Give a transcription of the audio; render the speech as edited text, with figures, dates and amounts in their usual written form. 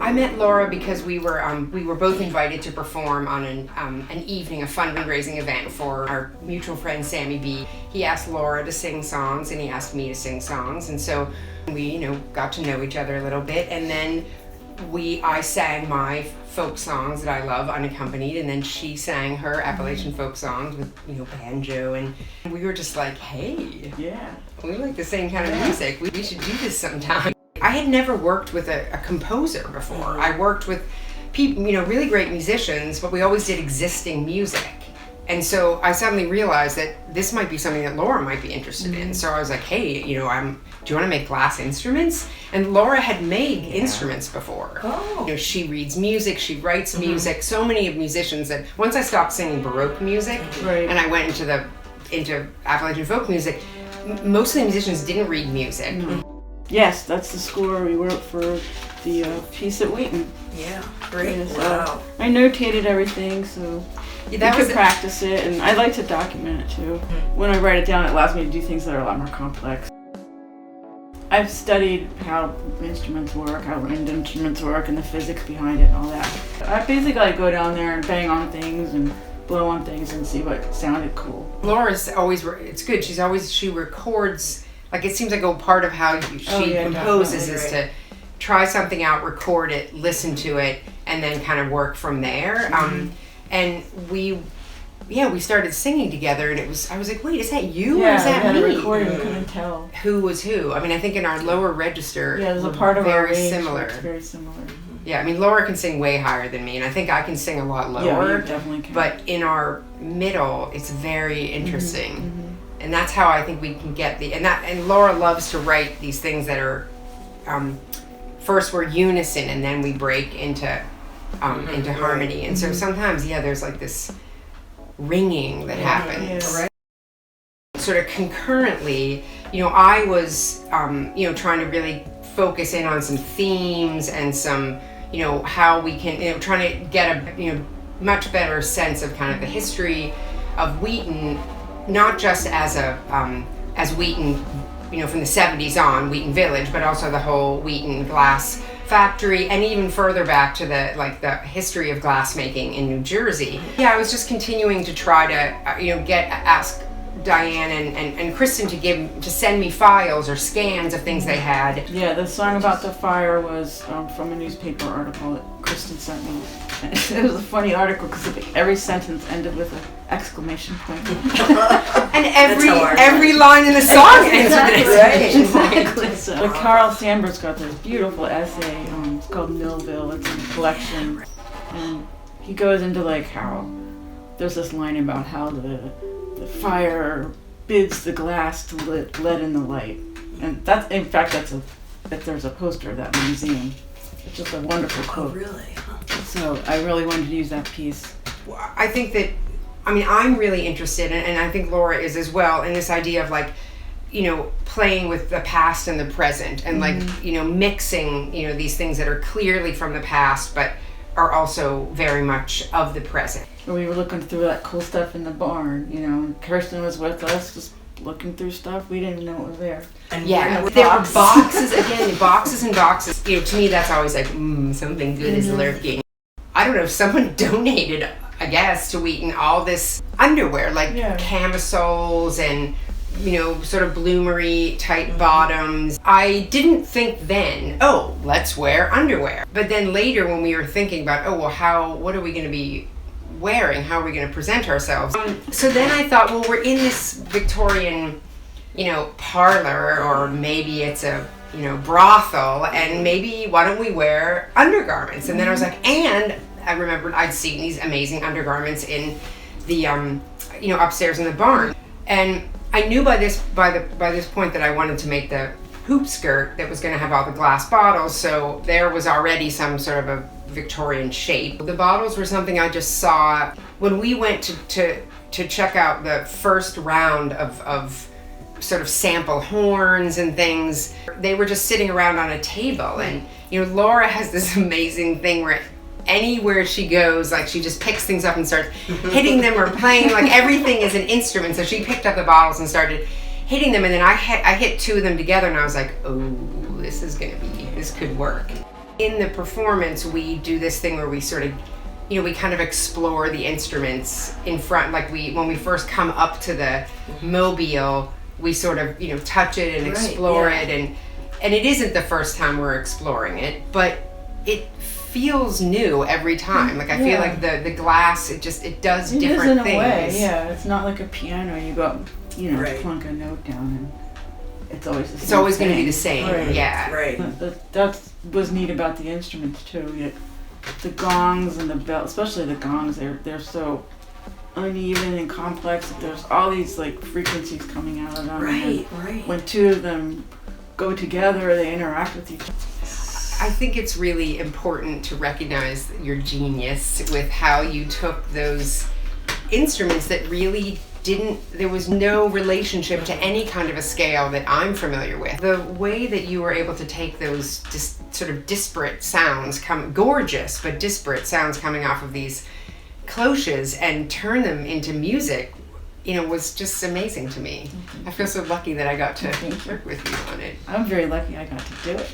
I met Laura because we were both invited to perform on an evening, a fundraising event for our mutual friend Sammy B. He asked Laura to sing songs, and he asked me to sing songs, and so we, got to know each other a little bit, and then I sang my folk songs that I love unaccompanied, and then she sang her Appalachian folk songs with banjo, and we were just like, hey, yeah, we like the same kind of music. We should do this sometime. I had never worked with a composer before. I worked with people, really great musicians, but we always did existing music. And so I suddenly realized that this might be something that Laura might be interested in. So I was like, hey, do you want to make glass instruments? And Laura had made instruments before. Oh. She reads music, she writes music. So many of musicians that once I stopped singing Baroque music and I went into Appalachian folk music, most of the musicians didn't read music. Yes, that's the score we wrote for the piece at Wheaton. Yeah, great. Yes, Wow. I notated everything, so we could practice it, and I like to document it too. When I write it down, it allows me to do things that are a lot more complex. I've studied how instruments work, how wind instruments work, and the physics behind it and all that. I basically go down there and bang on things and blow on things and see what sounded cool. Laura's always, it's good, she records. Like, it seems like a part of how she composes is to try something out, record it, listen to it, and then kind of work from there. And we started singing together, and I was like, wait, is that you or is that me? me? Yeah, we recording, we couldn't tell. Who was who? I mean, I think in our lower register, there's a part of our range similar. that's very similar. Yeah, I mean, Laura can sing way higher than me, and I think I can sing a lot lower. Yeah, you definitely can. But in our middle, it's very interesting. And that's how I think we can get and Laura loves to write these things that are, first we're unison and then we break into harmony. And so sometimes, there's like this ringing that happens. Right. Sort of concurrently, I was, trying to really focus in on some themes and some, how we can, trying to get a, much better sense of kind of the history of Wheaton, not just as Wheaton, from the 70s on, Wheaton Village, but also the whole Wheaton glass factory, and even further back to the history of glassmaking in New Jersey. I was just continuing to try to, ask Diane and Kristen to send me files or scans of things they had. Yeah, the song about the fire was from a newspaper article that Kristen sent me. It was a funny article because every sentence ended with an exclamation point. And every line in the song ends with an exclamation point. Exactly. So, Carl Sandberg's got this beautiful essay. It's called Millville. It's in a collection, and he goes into how there's this line about how the fire bids the glass to let in the light, and there's a poster of that in the museum. It's just a wonderful quote. Oh, really? So I really wanted to use that piece. I think that, I'm really interested, and I think Laura is as well, in this idea of playing with the past and the present, and mixing, these things that are clearly from the past, but are also very much of the present. We were looking through that cool stuff in the barn, Kirsten was with us, just looking through stuff. We didn't even know it was there. And there were boxes, again, boxes and boxes. To me, that's always like, something good is lurking. I don't know, someone donated, I guess, to Wheaton all this underwear, camisoles and, sort of bloomery type bottoms. I didn't think then, let's wear underwear. But then later when we were thinking about, what are we going to be wearing? How are we going to present ourselves? So then I thought, we're in this Victorian, parlor, or maybe it's a, brothel, and maybe why don't we wear undergarments? And then I was like, and I remembered I'd seen these amazing undergarments in the, upstairs in the barn. And I knew by this point that I wanted to make the hoop skirt that was going to have all the glass bottles, so there was already some sort of a Victorian shape. The bottles were something I just saw when we went to check out the first round of sort of sample horns and things. They were just sitting around on a table, and Laura has this amazing thing where anywhere she goes, she just picks things up and starts hitting them or playing, everything is an instrument. So she picked up the bottles and started hitting them, and then I hit two of them together, and I was like, this could work. In the performance, we do this thing where we sort of, we kind of explore the instruments in front. Like when we first come up to the mobile, we sort of, touch it and explore it. And it isn't the first time we're exploring it, but it feels new every time. Like I feel like the glass, it does different things. Way, yeah. It's not like a piano. You go, plunk a note down and it's always the same. It's always going to be the same. Right. Yeah. Right. That's what's neat about the instruments too. The gongs and the bell, especially the gongs, they're so uneven and complex. There's all these like frequencies coming out of them. Right. When two of them go together, they interact with each other. I think it's really important to recognize your genius with how you took those instruments that really there was no relationship to any kind of a scale that I'm familiar with. The way that you were able to take those sort of disparate sounds, gorgeous but disparate sounds coming off of these cloches and turn them into music, was just amazing to me. I feel so lucky that I got to work with you on it. I'm very lucky I got to do it.